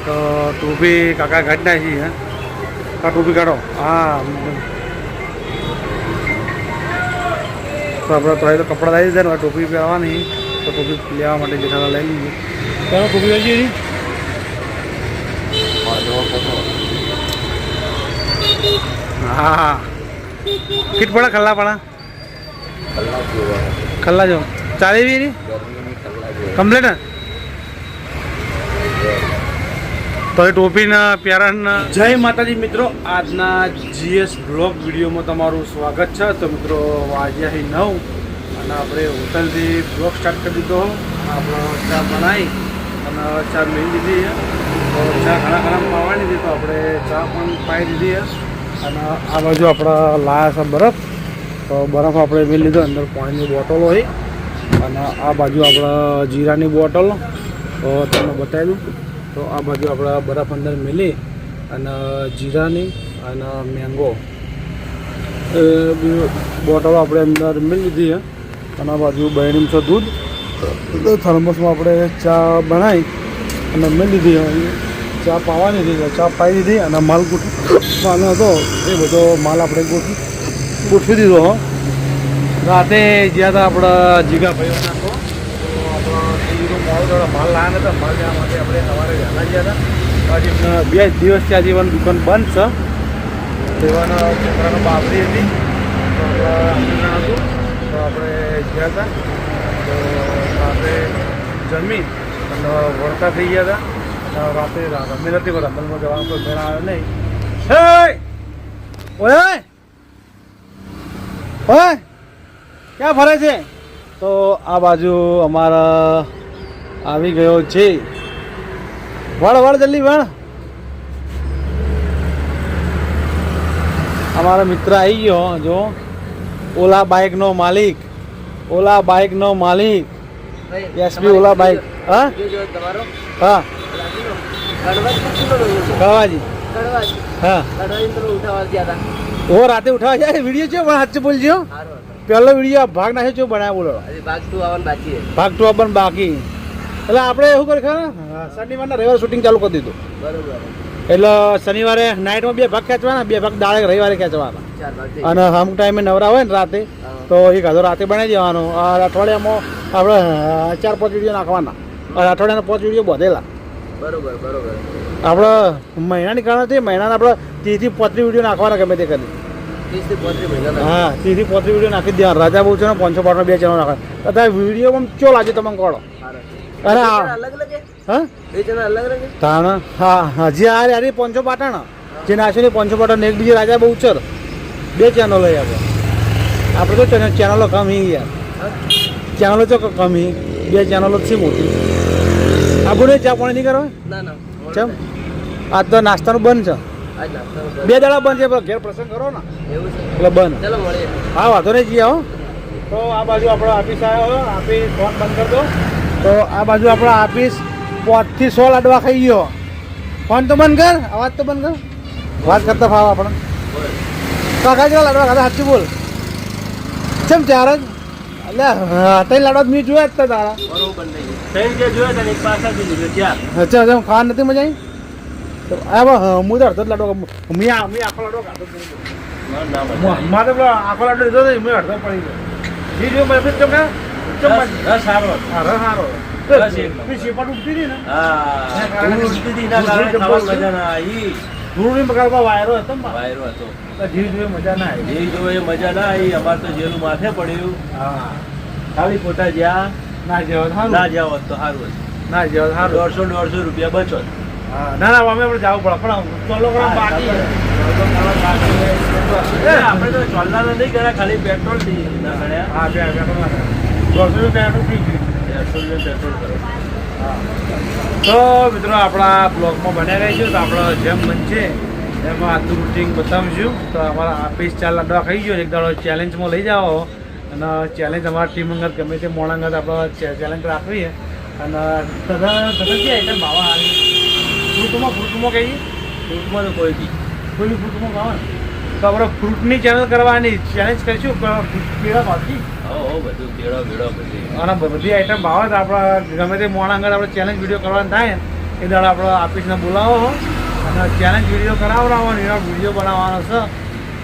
તો ટોપી કાકા કાઢી નાખી હે કા ટોપી કાઢો હા તો આપણે તો કપડાં લઈ દીધા ને ટોપી પહેરવાની તો ટોપી લેવા માટે જેઠાલાલ લઈ લીધી ચાલો ટોપી લઈ જઈએ હા કીટ પડે ખલ્લા પડે ખલ્લા જો ચાલી બી નહીં કમ્પ્લેટ તો એ ટોપીના પ્યારાના જય માતાજી મિત્રો આજના જીએસ બ્લોગ વિડીયોમાં તમારું સ્વાગત છે તો મિત્રો વાગ્યા 9 અને આપણે હોટલથી બ્લોગ સ્ટાર્ટ કરી દીધો આપણો ચા બનાવી અને ચા લઈ લીધી તો ચા ઘણા પાવાની હતી તો આપણે ચા પણ પાઈ દીધી અને આ બાજુ આપણા લાયા છે બરફ તો બરફ આપણે મેળ લીધો અંદર પાણીની બોટલ હોય અને આ બાજુ આપણા જીરાની બોટલ તો તમને બતાવ્યું તો આ બાજુ આપણે બરફ અંદર મેલી અને જીરાની અને મેંગો બોટલો આપણે અંદર મેળી લીધી અને આ બાજુ બહેણીમ છે દૂધ થર્મસમાં આપણે ચા બનાવી અને મેળી લીધી ચા પાવાની હતી ચા પાઈ દીધી અને માલ ગોઠવાનો હતો એ બધો માલ આપણે ગોઠવી દીધો રાતે જ્યાં હતા આપણા જીગા ભાઈઓ નાખો તો આપણો મોડો થોડો માલ લાવ્યા નતા માલ લેવા માટે આપણે સવારે વહેલા ગયા હતા હજી 2 દિવસથી આજીવન દુકાન બંધ છે તેવાના છોકરાનો બાબરી હતી તો હતું તો આપણે ગયા હતા તો રાતે જમી અને વળતા થઈ ગયા હતા રાતે રમી નથી રમલમાં જવાનો કોઈ મેળ આવ્યો નહીં ઓય ઓય ક્યાં ફરે છે તો આ બાજુ અમારા આવી ગયો છે વળ જલ્દી વળ અમારા મિત્ર આવી ગયો જો ઓલા બાઇકનો માલિક એસપી ઓલા બાઇક હા હા કડવાજી હા ઓ રાતે ઉઠાવા જાય વિડીયો છે પણ હાથ બોલજો પહેલો વિડીયો ભાગ નાખ્યો છો બનાવ્યો બોલો ભાગ 2 આવવાનું બાકી એટલે આપણે શું કરી ખરા શનિવારના રવિવારે શૂટિંગ ચાલુ કરી દીધું બરોબર એટલે શનિવારે નાઇટમાં 2 ભાગ ખેંચવાના 2 ભાગ દાડે રવિવારે ખેંચવાના અને અમુક ટાઈમે નવરા હોય ને રાતે તો એક આધો રાતે બનાવી દેવાનો અઠવાડિયામાં આપણે 4-5 વિડીયો નાખવાના અને અઠવાડિયાના 5 વિડીયો બધેલા બરોબર આપણે મહિનાની ગણતરી મહિનાના આપણે 30 થી 35 વિડીયો નાખવાના ગમે તે કરી 30 થી 35 હા 30 થી 35 વિડીયો નાખી દેવાના રાજા બહુ છે ને 500 2 ચેનલ નાખવા અત્યારે વિડીયોમાં ચો લાગે તમે કહો અરે હા તાણ હા હજી આ યાર 500 પાટણ જે નાખ્યો ને 500 પાટણ એક બીજી રાજા બહુ ઉચર 2 ચેનલો લઈ આપણે તો ચેનલો કમી યાર ચેનલો તો કમી 2 ચેનલો છે મોટી આપણે ચા પાણી નહીં કરવા ના ચમ આજ તો નાસ્તાનું બંધ છે 2 દાડા બંધ છે ઘેર પ્રસંગ કરો ને એટલે બંધ હા વાંધો નહીં જઈએ હો તો આ બાજુ આપણો આફીસ આવ્યો આફીસ ફોન બંધ કરી દો તો આ બાજુ આપણો આફીસ 5 થી 6 લાડવા ખાઈ ગયો ફોન તો બંધ કર અવાજ તો બંધ કર વાત કરતા ફાવ આપણે કાકા જેવા લાડવા ખાધા સાચું બોલ ચમ 4 જ એટલે 3 લાડવા મેં જોયા જ તારા અચ્છા ખાવા નથી મજા આવી તો હું તો અડધો લાડો મેં આખો લાડો ખાધો મારે પેલો આખો લાડો લીધો મેં અડધો પડી ગયો રસ સારો વાયરો હતો મજા ના આવી અમારે તો જેલું માથે પડ્યું ખાલી ખોટા જ્યાં ના જાવ તો સારું ના જાવ સારું 150 રૂપિયા બચો ના અમે પણ જવું પડે પણ ચોલો બાકી આપણે તો ચોલ્લા નથી કર્યા ખાલી પેટ્રોલ ના કર્યા હા પેટ્રોલ 100 રૂપિયા પેટ્રોલ થઈ ગયું 150 રૂપિયા પેટ્રોલ કરો તો મિત્રો આપણા બ્લોગમાં બન્યા રહીશું તો આપણો જેમ બનશે એમાં આજનું રૂટિંગ બતાવીશું તો અમારા આફીસ 4 લાડવા ખાઈ ગયો એક દાડો ચેલેન્જમાં લઈ જાઓ અને ચેલેન્જ અમારા ટીમ અંગત ગમે તે મોણ અંગત આપણે ચેલેન્જ રાખવી અને તથા આઈટમ ભાવા આવી ફ્રૂટમાં કહીએ ફ્રૂટમાં તો કોઈ બી ફ્રૂટમાં ખાવા તો આપણે ફ્રૂટની ચેનલ કરવાની ચેલેન્જ કરીશું કેળા બાકી બધું કેળો બધી અને બધી આઈટમ ભાવે તો આપણે ગમે તે મોણ અંગત આપણે ચેલેન્જ વિડીયો કરવાનું થાય એ દાડે આપણો ઓફિસને બોલાવો અને ચેલેન્જ વિડીયો કરાવડાવવાનો એનો વિડીયો બનાવવાનો છે.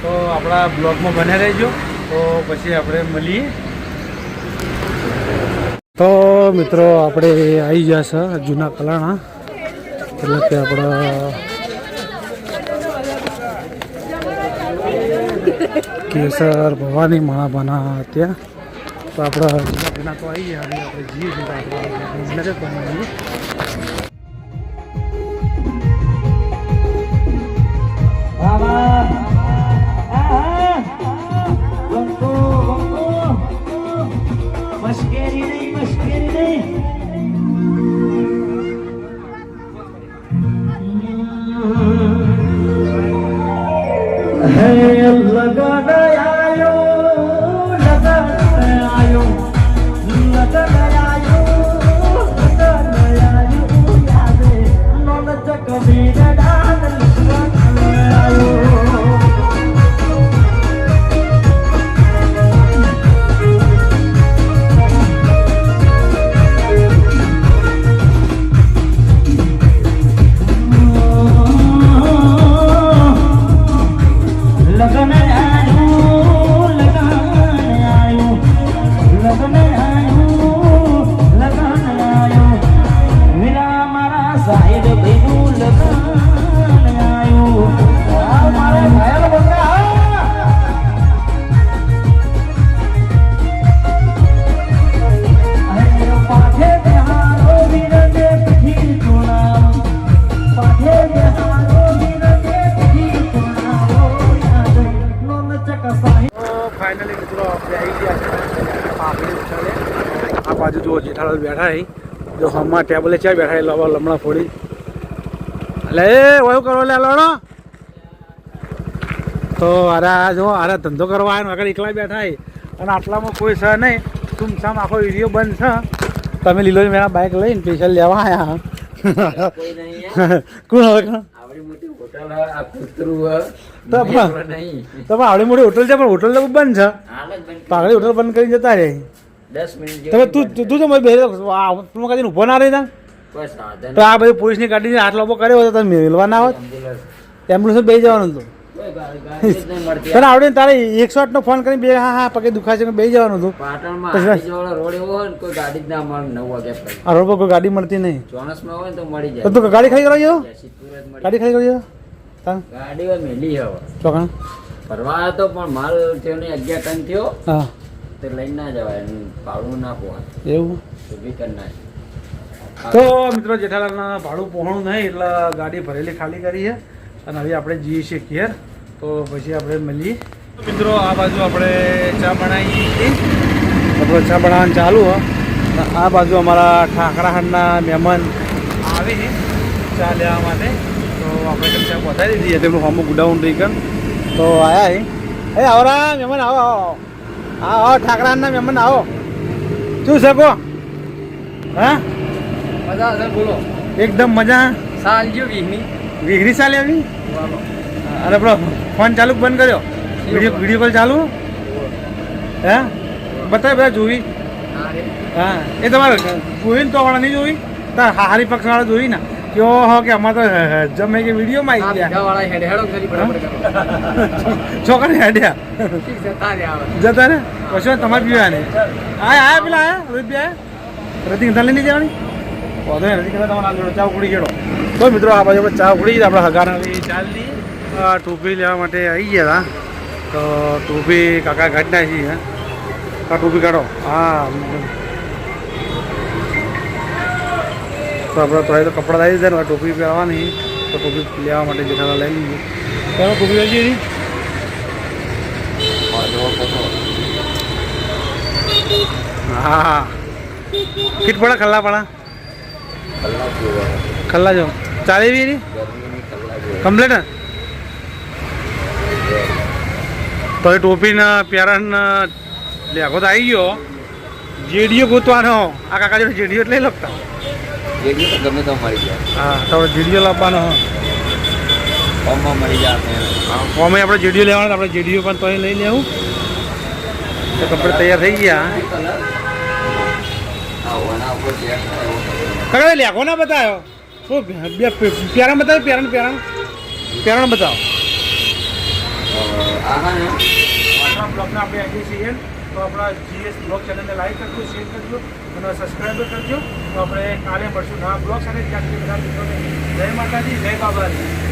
તો આપણા બ્લોગમાં બને રહેજો. તો પછી આપણે મળીએ. તો મિત્રો આપણે આવી ગયા છે જૂના કલાણા, એટલે કે આપણા કેસર ભવાની માણાબાના ત્યાં. તો આપણા જૂના તો આવી ગયા, આપણે જઈએ છીએ આપણે ફાઇનલી મિત્રો આપણે આવી ગયા છે પાપડી ઉછાળે. આ બાજુ જુઓ જેઠાલાલ બેઠા છે, જો હમણાં ટેબલે ચાર બેઠા લવા લમણા ફોડી. એટલે એ વયું કરો લે લડો. તો અરે આ જો અરે ધંધો કરવા આવ્યો આગળ એકલા બેઠા છે અને આટલામાં કોઈ છે નહીં. સુમસામ આખો વિડીયો બંધ છે. તમે લીલો મેરા બાઇક લઈને સ્પેશિયલ લેવા આવ્યા. કોણ હવે તમે આવડી મોટી હોટલ છે પણ હોટલ તો બંધ છે. પાઘડી હોટલ બંધ કરી જતા રહે. 10 મિનિટ તમે તું તો બે કદી ઉભો ના રહી તા. તો આ બધી પોલીસની ગાડી આટલો ઉભો કર્યો તો તમે મેળવા ના હોત. એમ્બ્યુલન્સ બે જવાનું હતું. તને આવડે તારે 108 નો ફોન કરીને બે હા પગે દુખાય છે બે જવાનું હતું. આ રોડ પર કોઈ ગાડી મળતી નહીં. તો ગાડી ખાઈ કરાવી ગાડી ખાઈ કરાવી ગાડી મેલી હવે ચોકણ ફરવા હતો પણ માલ થયો ને 11 ટન થયો. હા તો લઈને ના જવાય, ભાડું ના પોહાય એવું વિકન ના. તો મિત્રો જેઠાલાલના ભાડું પહોંચવું નહીં એટલે ગાડી ભરેલી ખાલી કરી છે અને હવે આપણે જઈએ છીએ ઘેર. તો પછી આપણે મળીએ. મિત્રો આ બાજુ આપણે ચા બનાવી હતી, આપણે ચા બનાવવાનું ચાલુ હોય. આ બાજુ અમારા ઠાકરાહાટના મહેમાન આવી ચા લેવા માટે. તો આપણે કેમ ચા પહોંચાડી દીધી તેમનું હોમો ગુડાઉન રીકન. તો આવ્યા એ આવરા મહેમાન આવો આવો આવો ઠાકરાહાટના મહેમાન આવો. શું શકો હા મજા સર બોલો. એકદમ મજા. સાલ જો વીઘરી ચાલે આવી. અરે આપણો ફોન ચાલુ બંધ કર્યો. વિડીયો કોલ ચાલુ હે બતાવે બધા જોઈ. હા એ તમારે જોઈને તો વાળા નહીં જોઈ તાર હારી પક્ષ વાળા જોઈ ને કયો હો કે અમારે તો જમે કે વિડીયોમાં આવી ગયા છોકરા હેડ્યા જતા ને પછી તમારે પીવા ને આયા પેલા આયા રોહિત બી આયા રતિક ધન લઈને જવાની રતિક તમારા ચા ઉકળી ગયો. તો મિત્રો આ બાજુ આપણે ચા ઉકળી આપણે હગાના ચાલી ટોપી લેવા માટે આવી ગયા હતા. તો ટોપી કાકા કાઢી નાખી હે. આ ટોપી કાઢો. હા તો આપણે તો કપડાં લાવી દીધા ને ટોપી પહેરવાની. તો ટોપી લેવા માટે જેઠાલાલ લઈ લીધી. તો ટોપી લઈ જઈએ. હા હા ફીટ પડે ખલ્લા પડા ખલ્લા જો ચાલે બી નહીં કમ્પ્લેટ ને. તો એ ટોપીના પ્યારાના લેખો તો આવી ગયો. જેડીઓ ગોતવાનો આ કાકા જોડે જેડીઓ લઈ લખતા ગમે તો મળી જાય. હા તો જેડીઓ લાવવાનો ફોર્મમાં મળી જાય. ફોર્મે આપણે જેડીઓ લેવાનો આપણે જેડીઓ પણ તો લઈ લેવું. તો કપડે તૈયાર થઈ ગયા. કાકા લેખો ના બતાવ્યો શું બે પેરણ બતાવો, પેરણ બતાવો. આપણા બ્લોગના આપણે આવીએ છીએ તો આપણા GS બ્લોગ ચેનલને લાઈક કરજો, શેર કરજો અને સબસ્ક્રાઈબ કરજો. તો આપણે કાલે મળશું નવા બ્લોગ સાથે. ત્યાં સુધી બધા મિત્રોને જય માતાજી, જય બાબાજી.